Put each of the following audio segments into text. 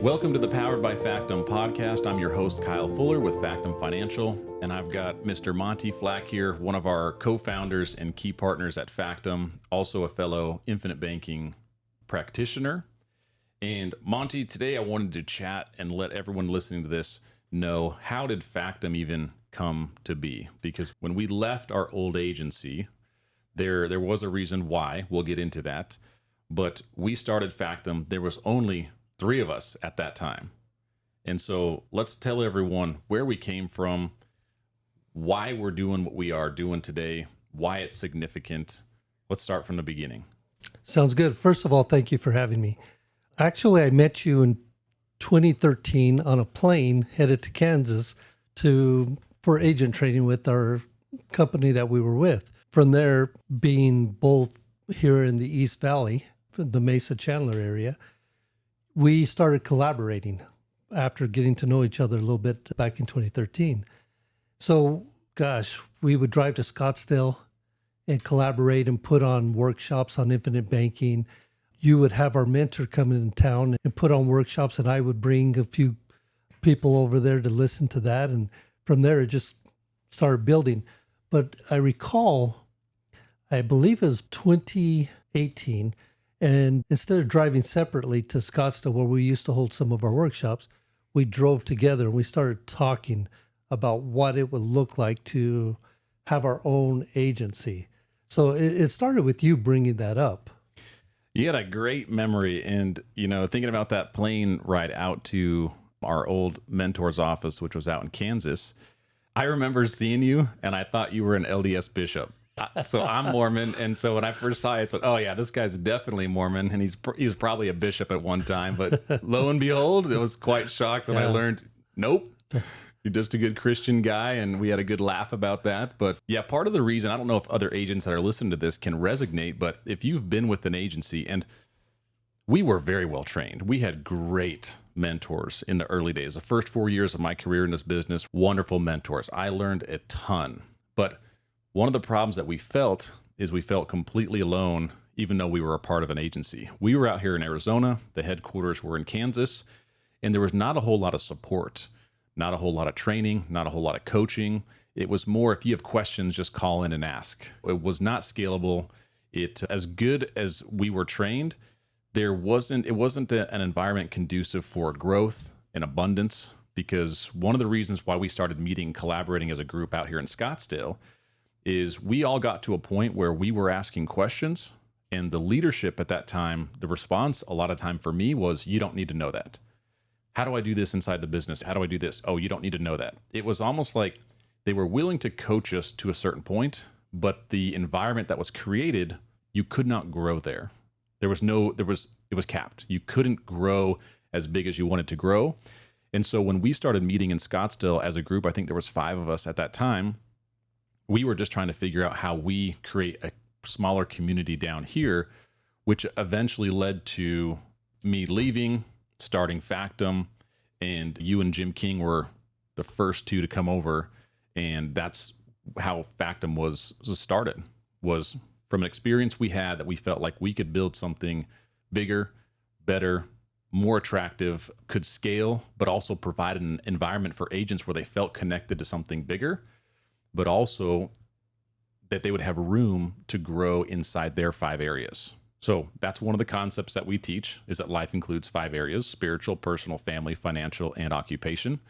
Welcome to the Powered by Factum podcast. I'm your host, Kyle Fuller with Factum Financial, and I've got Mr. Monty Flack here, one of our co-founders and key partners at Factum, also a fellow infinite banking practitioner. And Monty, today I wanted to chat and let everyone listening to this know, how did Factum even come to be? Because when we left our old agency, there was a reason why. We'll get into that. But we started Factum. There was only 3 of us at that time. And so let's tell everyone where we came from, why we're doing what we are doing today, why it's significant. Let's start from the beginning. Sounds good. First of all, thank you for having me. Actually, I met you in 2013 on a plane headed to Kansas for agent training with our company that we were with. From there, being both here in the East Valley, the Mesa Chandler area, we started collaborating after getting to know each other a little bit back in 2013. So, we would drive to Scottsdale and collaborate and put on workshops on infinite banking. You would have our mentor come in town and put on workshops, and I would bring a few people over there to listen to that. And from there, it just started building. But I recall, I believe it was 2018, and instead of driving separately to Scottsdale, where we used to hold some of our workshops, we drove together and we started talking about what it would look like to have our own agency. So it started with you bringing that up. You had a great memory. And, thinking about that plane ride out to our old mentor's office, which was out in Kansas, I remember seeing you and I thought you were an LDS bishop. So I'm Mormon. And so when I first saw you, I said, oh yeah, this guy's definitely Mormon. And he was probably a bishop at one time, but lo and behold, it was quite shocked when I learned, nope, you're just a good Christian guy. And we had a good laugh about that. But yeah, part of the reason, I don't know if other agents that are listening to this can resonate, but if you've been with an agency, and we were very well trained. We had great mentors in the early days. The first 4 years of my career in this business, wonderful mentors. I learned a ton. But one of the problems that we felt is we felt completely alone, even though we were a part of an agency. We were out here in Arizona, the headquarters were in Kansas, and there was not a whole lot of support, not a whole lot of training, not a whole lot of coaching. It was more, if you have questions, just call in and ask. It was not scalable. As good as we were trained, it wasn't an environment conducive for growth and abundance, because one of the reasons why we started meeting and collaborating as a group out here in Scottsdale is we all got to a point where we were asking questions, and the leadership at that time, the response a lot of time for me was, you don't need to know that. How do I do this inside the business? How do I do this? Oh, you don't need to know that. It was almost like they were willing to coach us to a certain point, but the environment that was created, you could not grow there. It was capped. You couldn't grow as big as you wanted to grow. And so when we started meeting in Scottsdale as a group, I think there was 5 of us at that time, we were just trying to figure out how we create a smaller community down here, which eventually led to me leaving, starting Factum, and you and Jim King were the first 2 to come over. And that's how Factum was started, was from an experience we had that we felt like we could build something bigger, better, more attractive, could scale, but also provide an environment for agents where they felt connected to something bigger, but also that they would have room to grow inside their 5 areas. So that's one of the concepts that we teach, is that life includes 5 areas: spiritual, personal, family, financial, and occupation.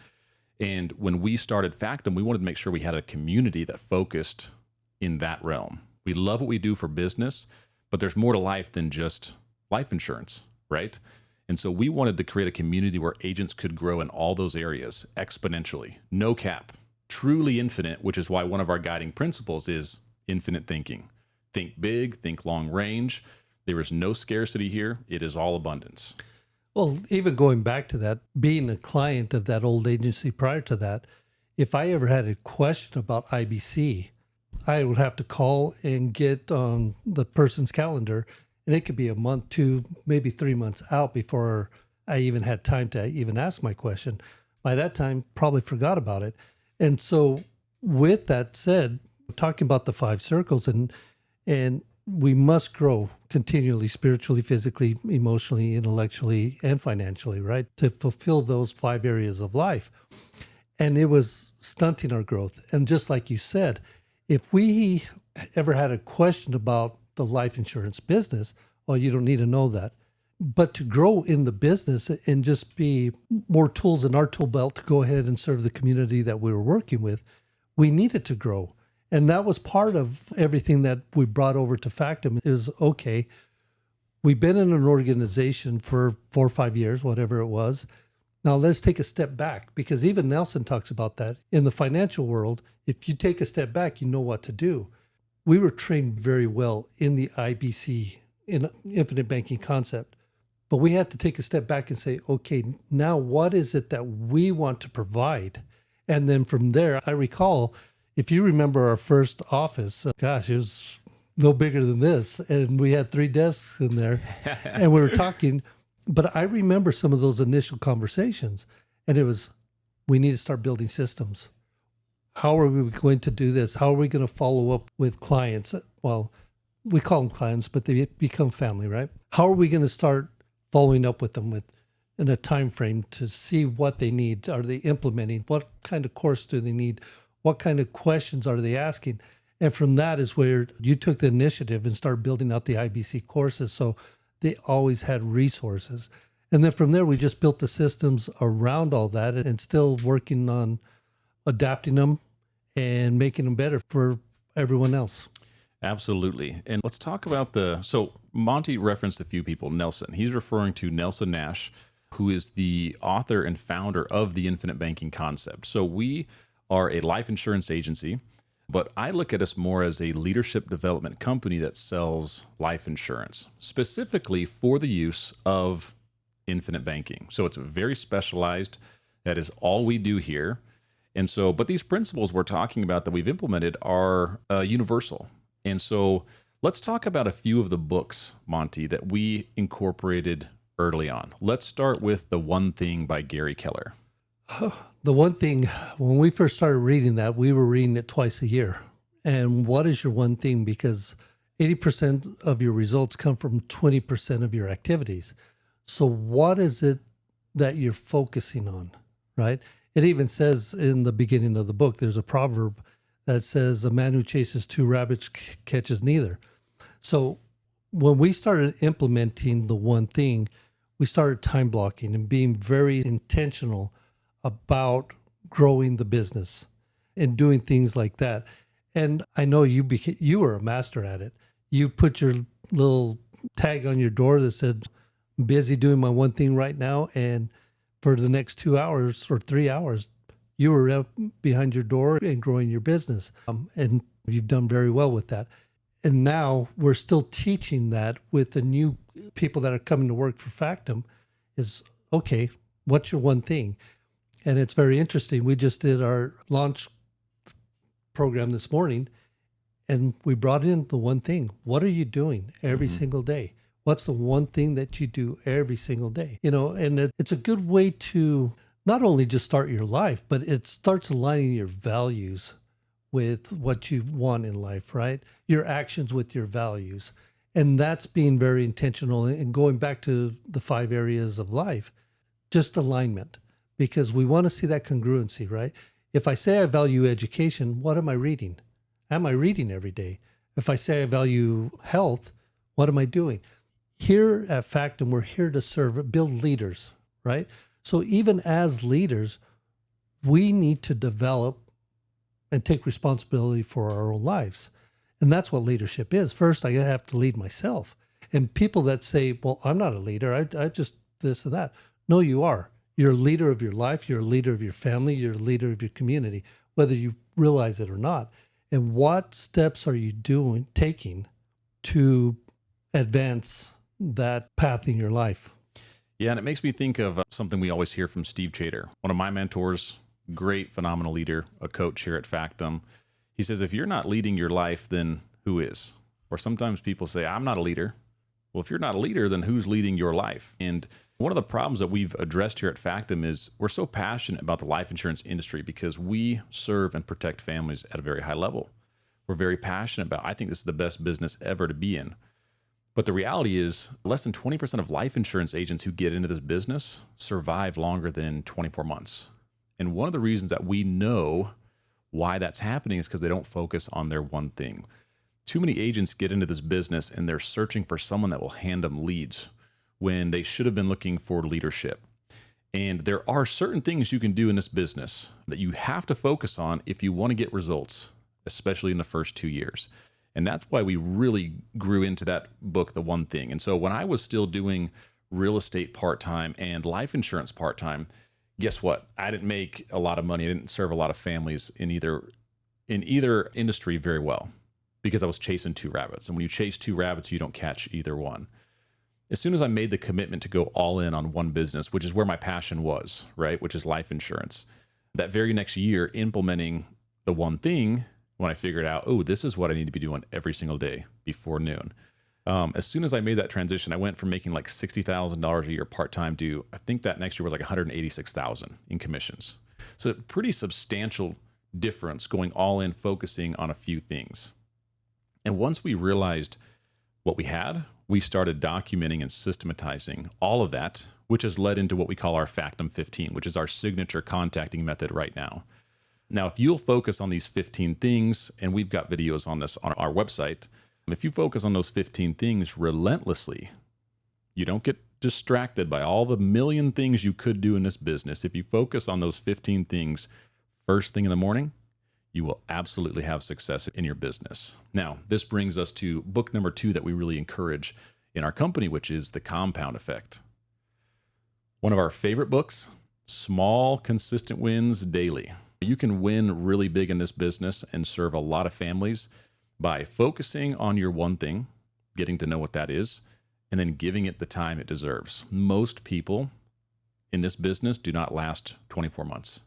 And when we started Factum, we wanted to make sure we had a community that focused in that realm. We love what we do for business, but there's more to life than just life insurance, right? And so we wanted to create a community where agents could grow in all those areas exponentially, no cap, truly infinite, which is why one of our guiding principles is infinite thinking. Think big, think long range. There is no scarcity here. It is all abundance. Well, even going back to that, being a client of that old agency prior to that, if I ever had a question about IBC, I would have to call and get on the person's calendar, and it could be a month, 2, maybe 3 months out before I even had time to even ask my question. By that time, probably forgot about it. And so with that said, talking about the 5 circles, and we must grow continually, spiritually, physically, emotionally, intellectually, and financially, right? To fulfill those 5 areas of life. And it was stunting our growth. And just like you said, if we ever had a question about the life insurance business, well, you don't need to know that. But to grow in the business and just be more tools in our tool belt to go ahead and serve the community that we were working with, we needed to grow. And that was part of everything that we brought over to Factum is, okay, we've been in an organization for 4 or 5 years, whatever it was. Now let's take a step back, because even Nelson talks about that. In the financial world, if you take a step back, you know what to do. We were trained very well in the IBC, in infinite banking concept. But we had to take a step back and say, okay, now what is it that we want to provide? And then from there, I recall, if you remember our first office, gosh, it was no bigger than this. And we had 3 desks in there and we were talking. But I remember some of those initial conversations, and it was, we need to start building systems. How are we going to do this? How are we going to follow up with clients? Well, we call them clients, but they become family, right? How are we going to start following up with them in a time frame to see what they need? Are they implementing? What kind of course do they need? What kind of questions are they asking? And from that is where you took the initiative and started building out the IBC courses. So they always had resources. And then from there, we just built the systems around all that and still working on adapting them and making them better for everyone else. Absolutely. And let's talk about so Monty referenced a few people. Nelson, he's referring to Nelson Nash, who is the author and founder of the infinite banking concept. So we are a life insurance agency, but I look at us more as a leadership development company that sells life insurance, specifically for the use of infinite banking. So it's very specialized. That is all we do here. And so, but these principles we're talking about that we've implemented are universal. And so let's talk about a few of the books, Monty, that we incorporated early on. Let's start with The One Thing by Gary Keller. The One Thing, when we first started reading that, we were reading it twice a year. And what is your one thing? Because 80% of your results come from 20% of your activities. So what is it that you're focusing on, right? It even says in the beginning of the book, there's a proverb that says, a man who chases 2 rabbits catches neither. So when we started implementing the one thing, we started time blocking and being very intentional about growing the business and doing things like that. And I know you were a master at it. You put your little tag on your door that said, I'm busy doing my one thing right now. And for the next 2 hours or 3 hours, you were up behind your door and growing your business. And you've done very well with that. And now we're still teaching that with the new people that are coming to work for Factum is, okay, what's your one thing? And it's very interesting. We just did our launch program this morning, and we brought in the one thing. What are you doing every single day? What's the one thing that you do every single day? You know, and it's a good way to not only just start your life, but it starts aligning your values with what you want in life, right? Your actions with your values. And that's being very intentional. And going back to the 5 areas of life, just alignment. Because we want to see that congruency, right? If I say I value education, what am I reading? Am I reading every day? If I say I value health, what am I doing? Here at Factum, we're here to serve, build leaders, right? So even as leaders, we need to develop and take responsibility for our own lives. And that's what leadership is. First, I have to lead myself. And people that say, well, I'm not a leader, I just this and that. No, you are. You're a leader of your life. You're a leader of your family. You're a leader of your community, whether you realize it or not. And what steps are you taking to advance that path in your life? Yeah, and it makes me think of something we always hear from Steve Chater, one of my mentors, great, phenomenal leader, a coach here at Factum. He says, if you're not leading your life, then who is? Or sometimes people say, I'm not a leader. Well, if you're not a leader, then who's leading your life? And one of the problems that we've addressed here at Factum is we're so passionate about the life insurance industry because we serve and protect families at a very high level. we're very passionate about. I think this is the best business ever to be in. But the reality is less than 20% of life insurance agents who get into this business survive longer than 24 months. And one of the reasons that we know why that's happening is because they don't focus on their one thing. Too many agents get into this business and they're searching for someone that will hand them leads when they should have been looking for leadership. And there are certain things you can do in this business that you have to focus on if you want to get results, especially in the first 2 years. And that's why we really grew into that book, The One Thing. And so when I was still doing real estate part-time and life insurance part-time, guess what? I didn't make a lot of money. I didn't serve a lot of families in either industry very well because I was chasing two rabbits. And when you chase two rabbits, you don't catch either one. As soon as I made the commitment to go all in on one business, which is where my passion was, right? Which is life insurance. That very next year, implementing The One Thing, when I figured out, oh, this is what I need to be doing every single day before noon. As soon as I made that transition, I went from making like $60,000 a year part-time to, I think that next year was like $186,000 in commissions. So pretty substantial difference going all in, focusing on a few things. And once we realized what we had, we started documenting and systematizing all of that, which has led into what we call our Factum 15, which is our signature contacting method right now. Now, if you'll focus on these 15 things, and we've got videos on this on our website, if you focus on those 15 things relentlessly, you don't get distracted by all the million things you could do in this business. If you focus on those 15 things first thing in the morning, you will absolutely have success in your business. Now, this brings us to book number 2 that we really encourage in our company, which is The Compound Effect. One of our favorite books, Small, Consistent Wins Daily. You can win really big in this business and serve a lot of families by focusing on your one thing, getting to know what that is, and then giving it the time it deserves. Most people in this business do not last 24 months.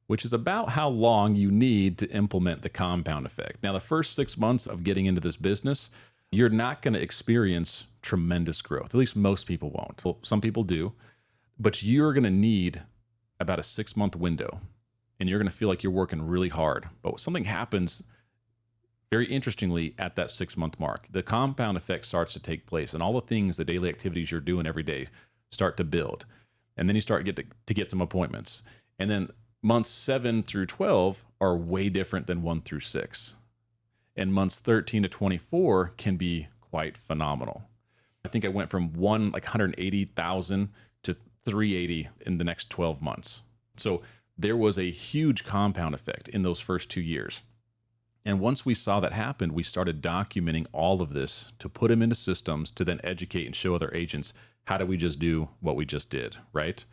Which is about how long you need to implement the compound effect. Now, the first 6 months of getting into this business, you're not going to experience tremendous growth. At least most people won't. Well, some people do, but you're going to need about a 6-month window, and you're going to feel like you're working really hard. But something happens very interestingly at that 6-month mark. The compound effect starts to take place, and all the things, the daily activities you're doing every day start to build. And then you start to get some appointments. And then months 7 through 12 are way different than 1 through 6. And months 13 to 24 can be quite phenomenal. I think I went from 180,000 to 380 in the next 12 months. So there was a huge compound effect in those first 2 years. And once we saw that happen, we started documenting all of this to put them into systems to then educate and show other agents, how do we just do what we just did, right?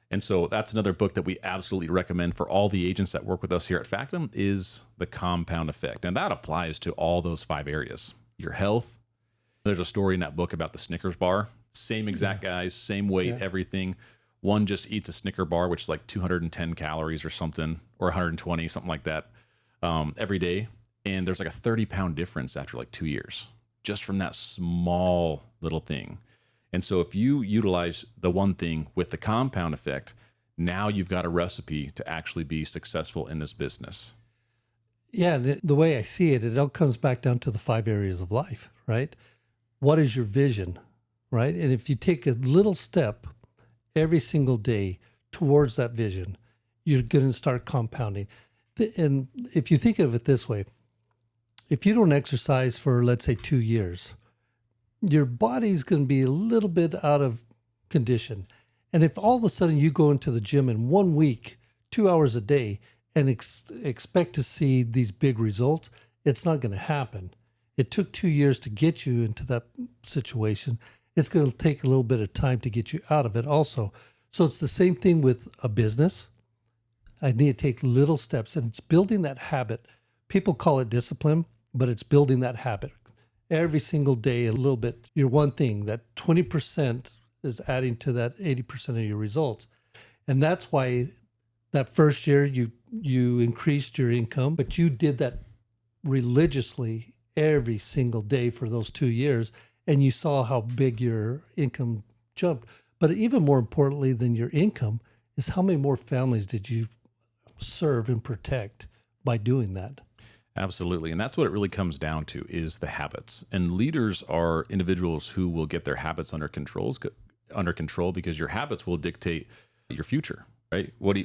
And so that's another book that we absolutely recommend for all the agents that work with us here at Factum is The Compound Effect. And that applies to all those 5 areas. Your health. There's a story in that book about the Snickers bar. Same exact guys, same weight, everything. One just eats a Snicker bar, which is like 210 calories or something, or 120, something like that, every day. And there's like a 30-pound difference after like 2 years, just from that small little thing. And so if you utilize the one thing with the compound effect, now you've got a recipe to actually be successful in this business. Yeah, the way I see it, it all comes back down to the 5 areas of life, right? What is your vision, right? And if you take a little step every single day towards that vision, you're going to start compounding. And if you think of it this way, if you don't exercise for, let's say, 2 years, your body's going to be a little bit out of condition. And if all of a sudden you go into the gym in 1 week, 2 hours a day, and expect to see these big results, it's not going to happen. It took 2 years to get you into that situation. It's going to take a little bit of time to get you out of it also. So it's the same thing with a business. I need to take little steps, and it's building that habit. People call it discipline, but it's building that habit. Every single day, a little bit. Your one thing, that 20% is adding to that 80% of your results. And that's why that first year you increased your income, but you did that religiously every single day for those 2 years. And you saw how big your income jumped. But even more importantly than your income is how many more families did you serve and protect by doing that? Absolutely. And that's what it really comes down to is the habits. And leaders are individuals who will get their habits under control because your habits will dictate your future, right? What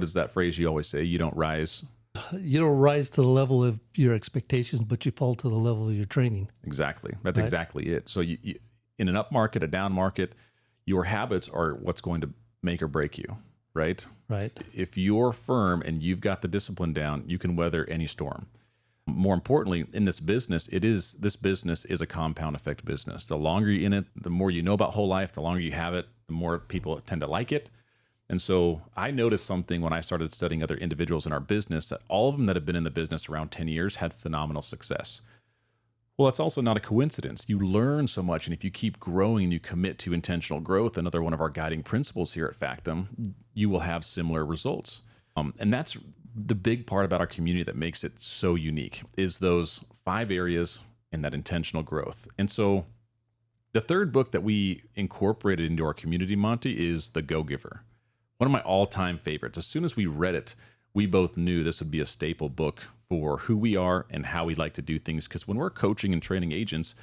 is that phrase you always say? You don't rise. You don't rise to the level of your expectations, but you fall to the level of your training. Exactly. That's Right. exactly it. So you in an up market, a down market, your habits are what's going to make or break you, right? Right. If you're firm and you've got the discipline down, you can weather any storm. More importantly, in this business, this business is a compound effect business. The longer you're in it, the more you know about whole life, the longer you have it, the more people tend to like it. And so I noticed something when I started studying other individuals in our business that all of them that have been in the business around 10 years had phenomenal success. Well, that's also not a coincidence. You learn so much, and if you keep growing and you commit to intentional growth, another one of our guiding principles here at Factum, you will have similar results. And that's the big part about our community that makes it so unique is those 5 areas and that intentional growth. And so the third book that we incorporated into our community, Monty, is The Go-Giver. One of my all-time favorites. As soon as we read it, we both knew this would be a staple book for who we are and how we like to do things. Because when we're coaching and training agents,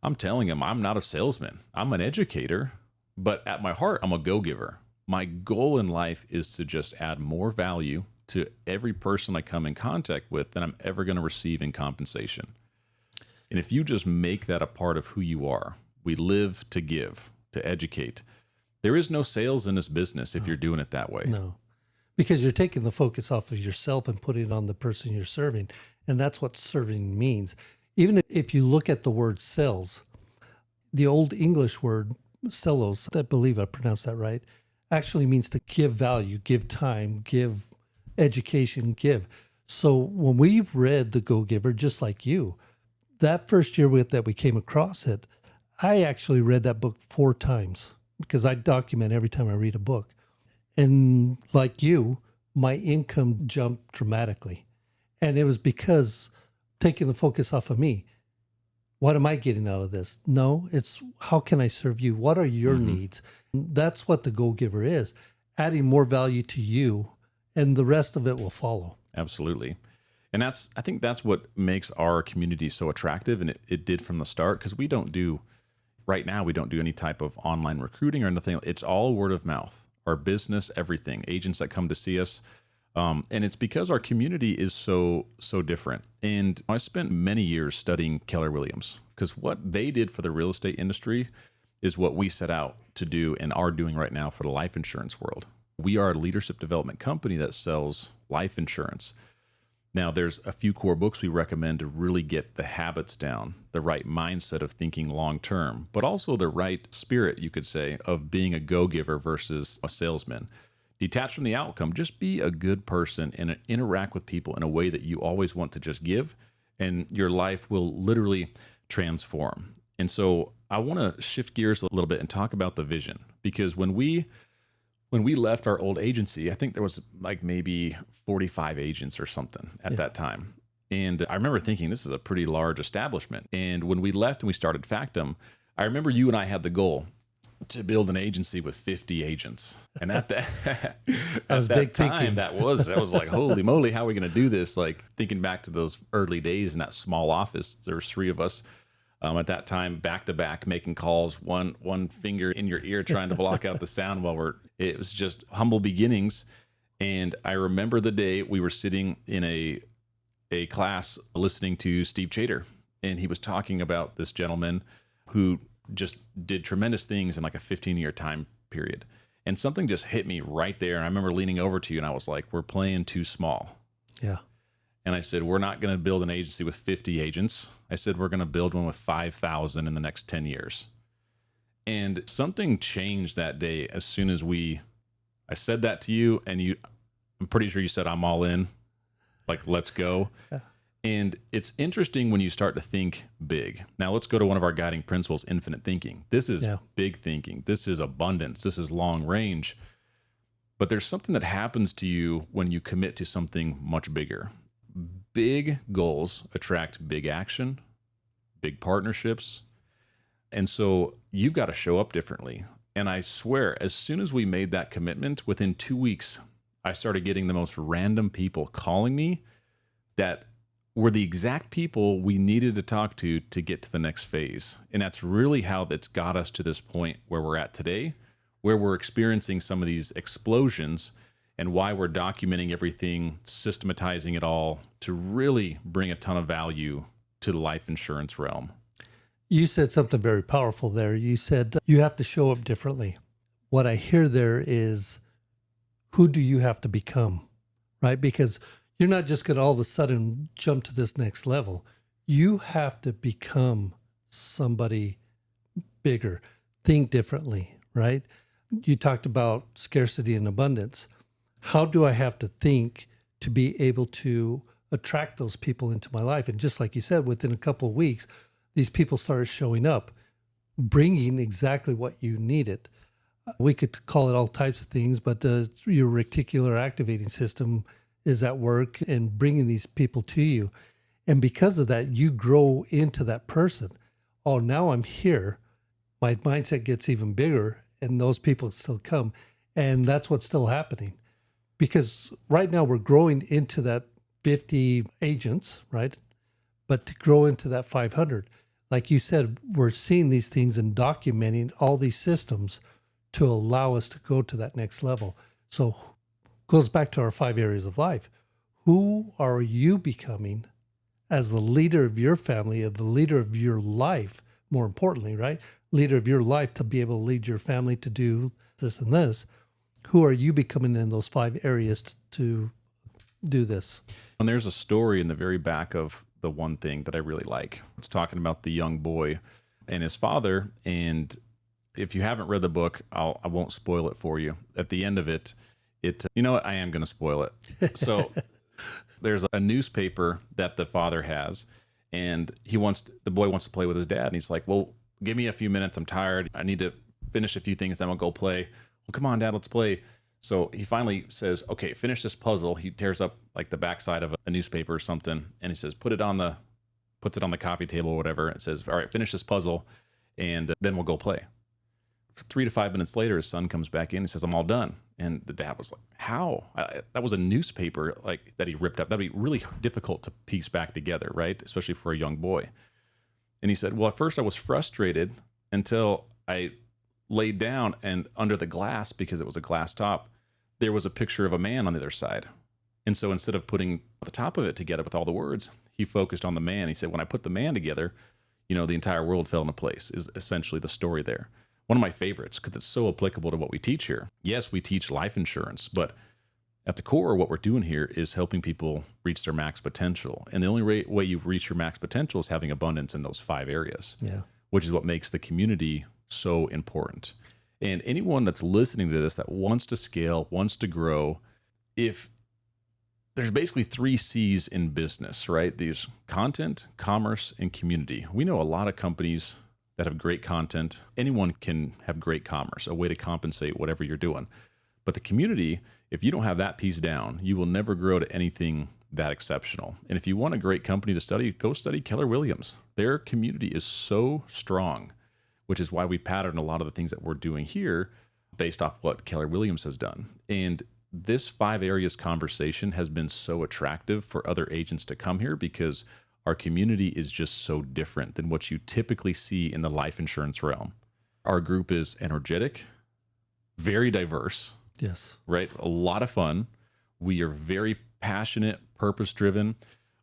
I'm telling them I'm not a salesman. I'm an educator, but at my heart, I'm a go-giver. My goal in life is to just add more value to every person I come in contact with than I'm ever going to receive in compensation. And if you just make that a part of who you are, we live to give, to educate. There is no sales in this business if you're doing it that way. No, because you're taking the focus off of yourself and putting it on the person you're serving. And that's what serving means. Even if you look at the word sales, the old English word sellos, I believe I pronounced that right, actually means to give value, give time, give education, give. So when we read The Go-Giver, just like you, that first year that we came across it, I actually read that book 4 times because I document every time I read a book. And like you, my income jumped dramatically. And it was because taking the focus off of me. What am I getting out of this? No, it's how can I serve you? What are your needs? That's what the Go-Giver is, adding more value to you, and the rest of it will follow. Absolutely. And I think that's what makes our community so attractive. And it did from the start, because right now, we don't do any type of online recruiting or anything. It's all word of mouth, our business, everything, agents that come to see us. And it's because our community is so different. And I spent many years studying Keller Williams, because what they did for the real estate industry is what we set out to do and are doing right now for the life insurance world. We are a leadership development company that sells life insurance. Now, there's a few core books we recommend to really get the habits down, the right mindset of thinking long term, but also the right spirit, you could say, of being a go-giver versus a salesman. Detach from the outcome. Just be a good person and interact with people in a way that you always want to just give, and your life will literally transform. And so I want to shift gears a little bit and talk about the vision, because when we left our old agency, I think there was like maybe 45 agents or something at that time. And I remember thinking, this is a pretty large establishment. And when we left and we started Factum, I remember you and I had the goal to build an agency with 50 agents. And at that, was big thinking. that was like, holy moly, how are we going to do this? Like, thinking back to those early days in that small office, there was 3 of us at that time, back to back, making calls, one finger in your ear, trying to block out the sound it was just humble beginnings. And I remember the day we were sitting in a class listening to Steve Chater, and he was talking about this gentleman who just did tremendous things in like a 15-year time period. And something just hit me right there. And I remember leaning over to you and I was like, we're playing too small. Yeah. And I said, we're not going to build an agency with 50 agents. I said, we're going to build one with 5,000 in the next 10 years. And something changed that day as soon as I said that to you, and I'm pretty sure you said, I'm all in, like, let's go. Yeah. And it's interesting when you start to think big. Now let's go to one of our guiding principles, infinite thinking. This is big thinking. This is abundance. This is long range. But there's something that happens to you when you commit to something much bigger. Big goals attract big action, big partnerships. And so you've got to show up differently. And I swear, as soon as we made that commitment, within 2 weeks, I started getting the most random people calling me that were the exact people we needed to talk to get to the next phase. And that's really how that's got us to this point where we're at today, where we're experiencing some of these explosions and why we're documenting everything, systematizing it all to really bring a ton of value to the life insurance realm. You said something very powerful there. You said you have to show up differently. What I hear there is, who do you have to become, right? Because you're not just going to all of a sudden jump to this next level. You have to become somebody bigger, think differently, right? You talked about scarcity and abundance. How do I have to think to be able to attract those people into my life? And just like you said, within a couple of weeks, these people started showing up, bringing exactly what you needed. We could call it all types of things, but your reticular activating system is at work and bringing these people to you. And because of that, you grow into that person. Oh, now I'm here. My mindset gets even bigger, and those people still come. And that's what's still happening. Because right now we're growing into that 50 agents, right? But to grow into that 500, like you said, we're seeing these things and documenting all these systems to allow us to go to that next level. So goes back to our 5 areas of life. Who are you becoming as the leader of your family, of the leader of your life, more importantly, right? Leader of your life to be able to lead your family to do this and this. Who are you becoming in those 5 areas to do this? And there's a story in the very back of the one thing that I really like. It's talking about the young boy and his father. And if you haven't read the book, I won't spoil it for you. At the end of it, you know what? I am going to spoil it. So there's a newspaper that the father has, and the boy wants to play with his dad. And he's like, well, give me a few minutes. I'm tired. I need to finish a few things. Then I'll go play. Well, come on, Dad, let's play. So he finally says, okay, finish this puzzle. He tears up like the backside of a newspaper or something. And he says, puts it on the coffee table or whatever. And says, all right, finish this puzzle. And then we'll go play. 3 to 5 minutes later, his son comes back in and says, I'm all done. And the dad was like, how? That was a newspaper like that he ripped up. That'd be really difficult to piece back together, right? Especially for a young boy. And he said, well, at first I was frustrated until I laid down, and under the glass, because it was a glass top, there was a picture of a man on the other side. And so instead of putting the top of it together with all the words, he focused on the man. He said, when I put the man together, the entire world fell into place, is essentially the story there. One of my favorites, because it's so applicable to what we teach here. Yes, we teach life insurance, but at the core, what we're doing here is helping people reach their max potential. And the only way you reach your max potential is having abundance in those 5 areas, which is what makes the community so important. And anyone that's listening to this that wants to scale, wants to grow, if there's basically 3 C's in business, right? These content, commerce, and community. We know a lot of companies that have great content. Anyone can have great commerce, a way to compensate whatever you're doing. But the community, if you don't have that piece down, you will never grow to anything that exceptional. And if you want a great company to study, go study Keller Williams. Their community is so strong, which is why we pattern a lot of the things that we're doing here based off what Keller Williams has done. And this 5 areas conversation has been so attractive for other agents to come here because our community is just so different than what you typically see in the life insurance realm. Our group is energetic, very diverse. Yes. Right? A lot of fun. We are very passionate, purpose-driven,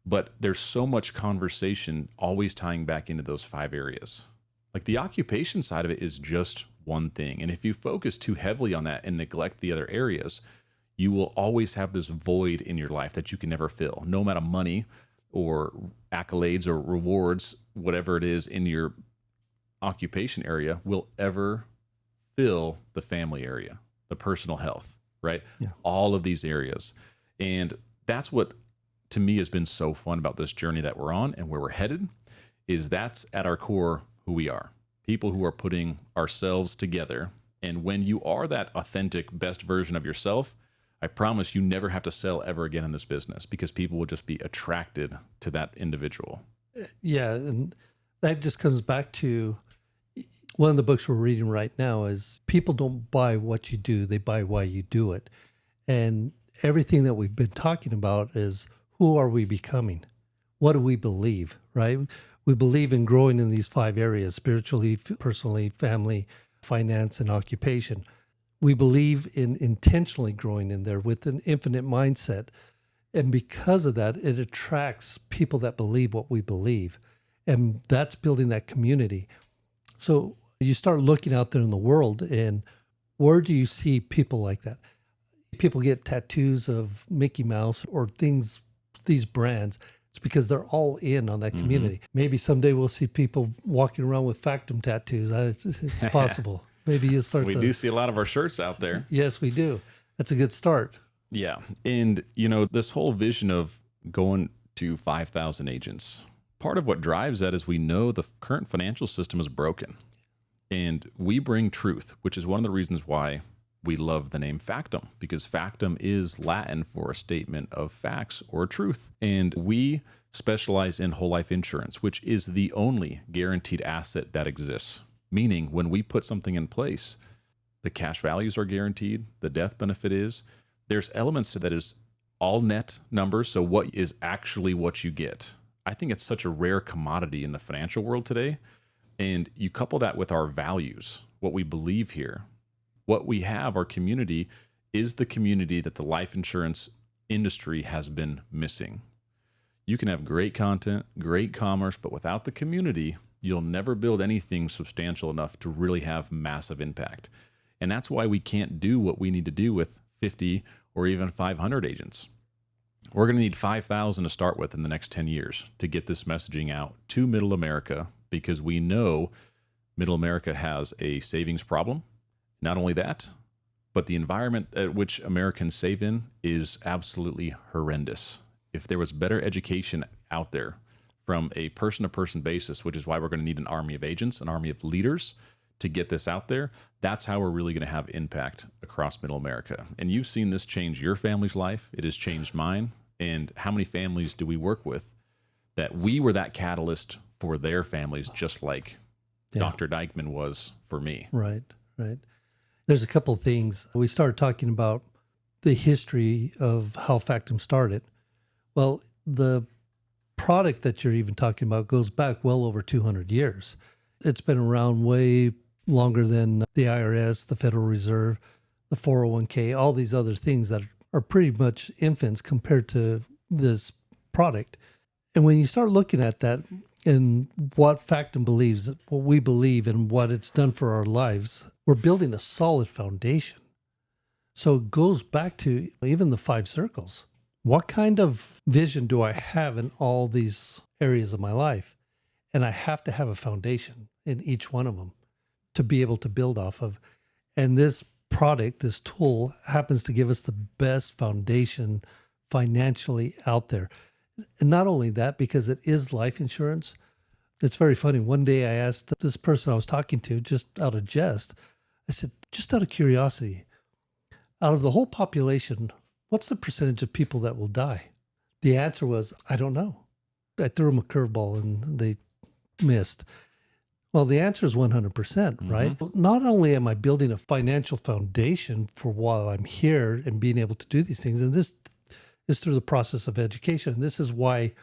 but there's so much conversation always tying back into those 5 areas. Like the occupation side of it is just one thing. And if you focus too heavily on that and neglect the other areas, you will always have this void in your life that you can never fill. No amount of money or accolades or rewards, whatever it is in your occupation area, will ever fill the family area, the personal health, right? Yeah. All of these areas. And that's what, to me, has been so fun about this journey that we're on and where we're headed, is that's at our core who we are. People who are putting ourselves together. And when you are that authentic, best version of yourself, I promise you never have to sell ever again in this business because people will just be attracted to that individual. Yeah. And that just comes back to one of the books we're reading right now is people don't buy what you do, they buy why you do it. And everything that we've been talking about is who are we becoming? what do we believe, right? We believe in growing in these 5 areas: spiritually, personally, family, finance, and occupation. We believe in intentionally growing in there with an infinite mindset. And because of that, it attracts people that believe what we believe. And that's building that community. So you start looking out there in the world, and where do you see people like that? People get tattoos of Mickey Mouse or things, these brands. It's because they're all in on that community. Maybe someday we'll see people walking around with Factum tattoos. It's possible. Maybe you'll start. We do see a lot of our shirts out there. Yes, we do. That's a good start. Yeah. And, this whole vision of going to 5,000 agents, part of what drives that is we know the current financial system is broken. And we bring truth, which is one of the reasons why we love the name Factum, because Factum is Latin for a statement of facts or truth. And we specialize in whole life insurance, which is the only guaranteed asset that exists. Meaning when we put something in place, the cash values are guaranteed, the death benefit is. There's elements to that is all net numbers, so what is actually what you get. I think it's such a rare commodity in the financial world today. And you couple that with our values, what we believe here. What we have, our community, is the community that the life insurance industry has been missing. You can have great content, great commerce, but without the community, you'll never build anything substantial enough to really have massive impact. And that's why we can't do what we need to do with 50 or even 500 agents. We're going to need 5,000 to start with in the next 10 years to get this messaging out to Middle America, because we know Middle America has a savings problem. Not only that, but the environment at which Americans save in is absolutely horrendous. If there was better education out there from a person-to-person basis, which is why we're going to need an army of agents, an army of leaders to get this out there, that's how we're really going to have impact across Middle America. And you've seen this change your family's life. It has changed mine. And how many families do we work with that we were that catalyst for their families, just like Dr. Dykman was for me? Right. There's a couple of things. We started talking about the history of how Factum started. Well, the product that you're even talking about goes back well over 200 years. It's been around way longer than the IRS, the Federal Reserve, the 401k, all these other things that are pretty much infants compared to this product. And when you start looking at that and what Factum believes, what we believe, and what it's done for our lives, we're building a solid foundation. So it goes back to even the 5 circles. What kind of vision do I have in all these areas of my life? And I have to have a foundation in each one of them to be able to build off of. And this product, this tool, happens to give us the best foundation financially out there. And not only that, because it is life insurance. It's very funny. One day I asked this person I was talking to, just out of jest, I said, just out of curiosity, out of the whole population, what's the percentage of people that will die? The answer was, I don't know. I threw them a curveball and they missed. Well, the answer is 100%, right? Not only am I building a financial foundation for while I'm here and being able to do these things, and this is through the process of education. This is why,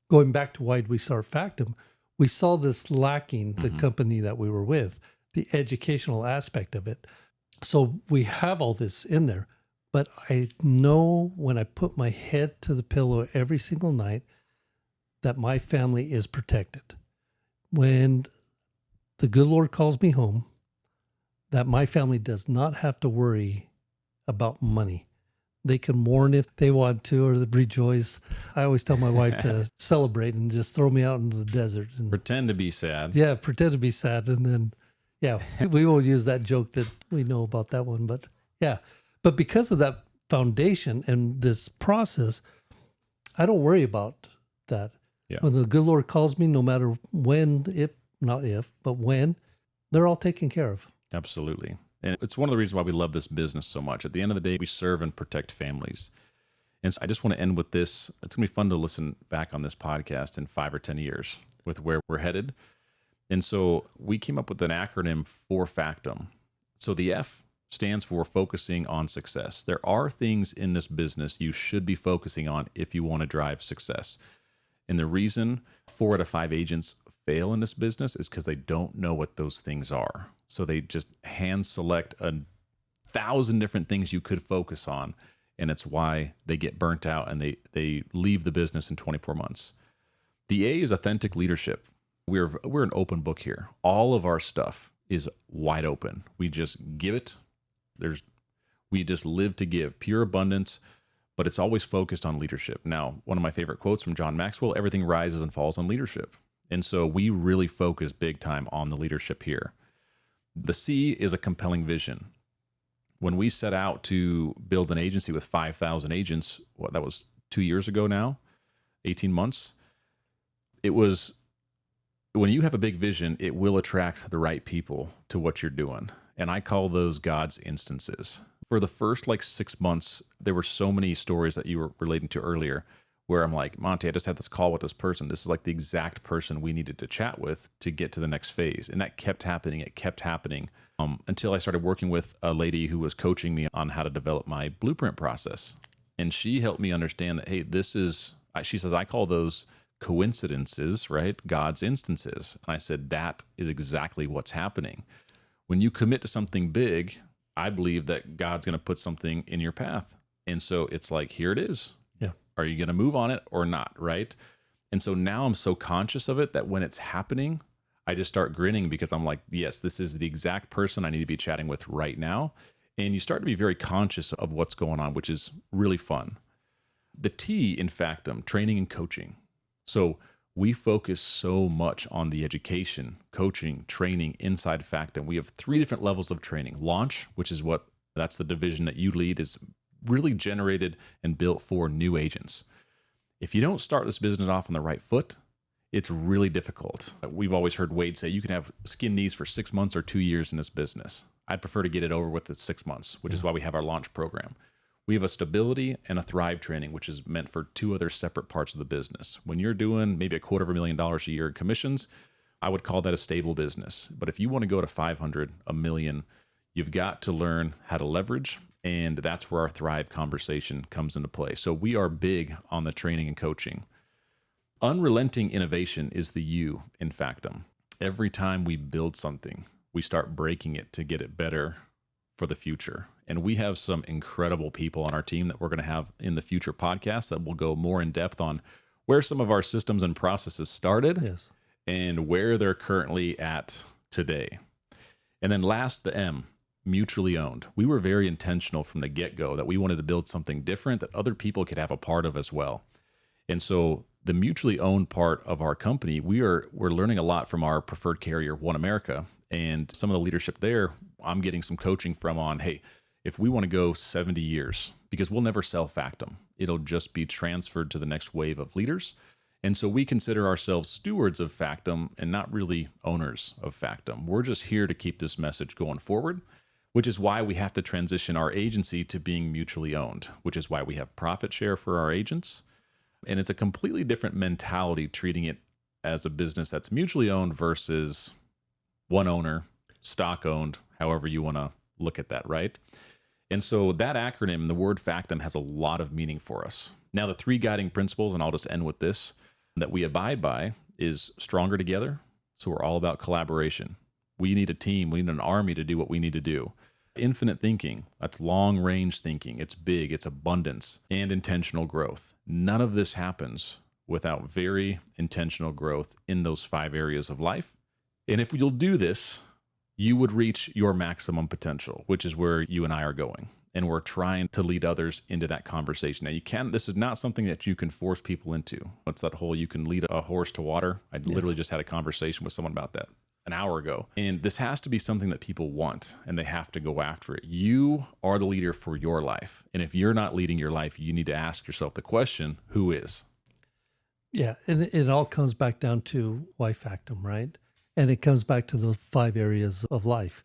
going back to why we start Factum, we saw this lacking, the company that we were with, the educational aspect of it. So we have all this in there, but I know when I put my head to the pillow every single night that my family is protected. When the good Lord calls me home, that my family does not have to worry about money. They can mourn if they want to, or rejoice. I always tell my wife to celebrate and just throw me out into the desert. And pretend to be sad. Yeah, pretend to be sad. And then, we won't use that joke that we know about that one. But but because of that foundation and this process, I don't worry about that. Yeah. When the good Lord calls me, no matter when, not if, but when, they're all taken care of. Absolutely. And it's one of the reasons why we love this business so much. At the end of the day, we serve and protect families. And so I just want to end with this. It's going to be fun to listen back on this podcast in 5 or 10 years with where we're headed. And so we came up with an acronym for Factum. So the F stands for focusing on success. There are things in this business you should be focusing on if you want to drive success. And the reason 4 out of 5 agents fail in this business is because they don't know what those things are. So they just hand select 1,000 different things you could focus on. And it's why they get burnt out and they leave the business in 24 months. The A is authentic leadership. We're an open book here. All of our stuff is wide open. We just give it. We just live to give, pure abundance, but it's always focused on leadership. Now, one of my favorite quotes from John Maxwell, everything rises and falls on leadership. And so we really focus big time on the leadership here. The C is a compelling vision. When we set out to build an agency with 5,000 agents, that was 2 years ago now, 18 months, it was, when you have a big vision, it will attract the right people to what you're doing. And I call those God's instances. For the first 6 months, there were so many stories that you were relating to earlier where I'm like, Monty, I just had this call with this person. This is the exact person we needed to chat with to get to the next phase. And that kept happening. It kept happening until I started working with a lady who was coaching me on how to develop my blueprint process. And she helped me understand that, hey, she says, I call those coincidences, right? God's instances. And I said, that is exactly what's happening. When you commit to something big, I believe that God's going to put something in your path. And so it's here it is. Yeah. Are you going to move on it or not? Right. And so now I'm so conscious of it that when it's happening, I just start grinning because I'm like, yes, this is the exact person I need to be chatting with right now. And you start to be very conscious of what's going on, which is really fun. The T in Factum, training and coaching. So we focus so much on the education, coaching, training inside Factum. We have 3 different levels of training. Launch, which is that's the division that you lead, is really generated and built for new agents. If you don't start this business off on the right foot, it's really difficult. We've always heard Wade say you can have skin knees for 6 months or 2 years in this business. I'd prefer to get it over with at 6 months, which is why we have our launch program. We have a stability and a thrive training, which is meant for 2 other separate parts of the business. When you're doing maybe $250,000 a year in commissions, I would call that a stable business. But if you want to go to 500, a million, you've got to learn how to leverage. And that's where our thrive conversation comes into play. So we are big on the training and coaching. Unrelenting innovation is the U in Factum. Every time we build something, we start breaking it to get it better for the future. And we have some incredible people on our team that we're going to have in the future podcasts that will go more in depth on where some of our systems and processes started, Yes, and where they're currently at today. And then last, the M, mutually owned. We were very intentional from the get-go that we wanted to build something different that other people could have a part of as well. And so the mutually owned part of our company, we're learning a lot from our preferred carrier, One America, and some of the leadership there, I'm getting some coaching from on, hey, if we want to go 70 years, because we'll never sell Factum, it'll just be transferred to the next wave of leaders. And so we consider ourselves stewards of Factum and not really owners of Factum. We're just here to keep this message going forward, which is why we have to transition our agency to being mutually owned, which is why we have profit share for our agents. And it's a completely different mentality treating it as a business that's mutually owned versus one owner, stock owned, however you want to look at that, right? And so that acronym, the word Factum, has a lot of meaning for us. Now, the 3 guiding principles, and I'll just end with this, that we abide by is stronger together. So we're all about collaboration. We need a team. We need an army to do what we need to do. Infinite thinking, that's long range thinking. It's big, it's abundance, and intentional growth. None of this happens without very intentional growth in those 5 areas of life. And if you'll do this, you would reach your maximum potential, which is where you and I are going. And we're trying to lead others into that conversation. Now, this is not something that you can force people into. What's that whole, you can lead a horse to water? I literally just had a conversation with someone about that an hour ago. And this has to be something that people want, and they have to go after it. You are the leader for your life. And if you're not leading your life, you need to ask yourself the question, who is? Yeah, and it all comes back down to why Factum, right? And it comes back to those 5 areas of life.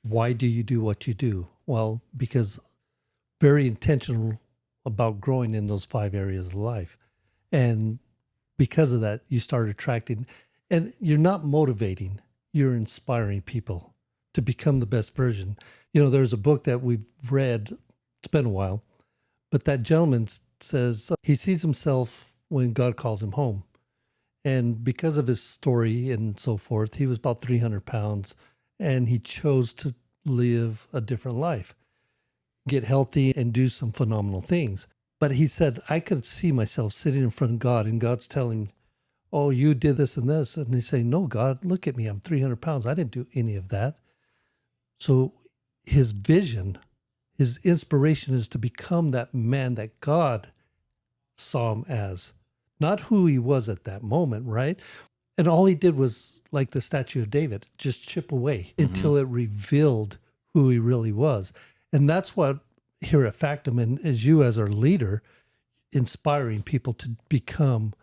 Why do you do what you do? Well, because very intentional about growing in those 5 areas of life. And because of that, you start attracting, and you're not motivating, you're inspiring people to become the best version. You know, there's a book that we've read, it's been a while, but that gentleman says he sees himself when God calls him home. And because of his story and so forth, he was about 300 pounds, and he chose to live a different life, get healthy and do some phenomenal things. But he said, I could see myself sitting in front of God, and God's telling, oh, you did this and this. And he's saying, no, God, look at me. I'm 300 pounds. I didn't do any of that. So his vision, his inspiration is to become that man that God saw him as, not who he was at that moment, right? And all he did was, like the statue of David, just chip away until it revealed who he really was. And that's what here at Factum, and as you as our leader, inspiring people to become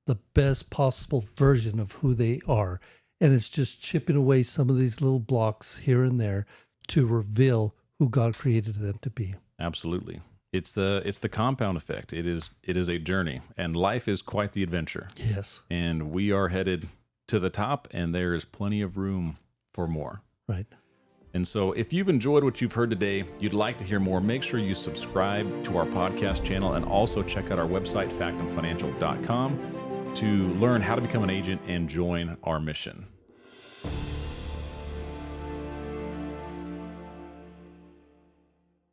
the best possible version of who they are. And it's just chipping away some of these little blocks here and there to reveal who God created them to be. Absolutely. It's the compound effect. It is a journey, and life is quite the adventure. Yes. And we are headed to the top, and there is plenty of room for more. Right. And so if you've enjoyed what you've heard today, you'd like to hear more, make sure you subscribe to our podcast channel and also check out our website, factumfinancial.com, to learn how to become an agent and join our mission.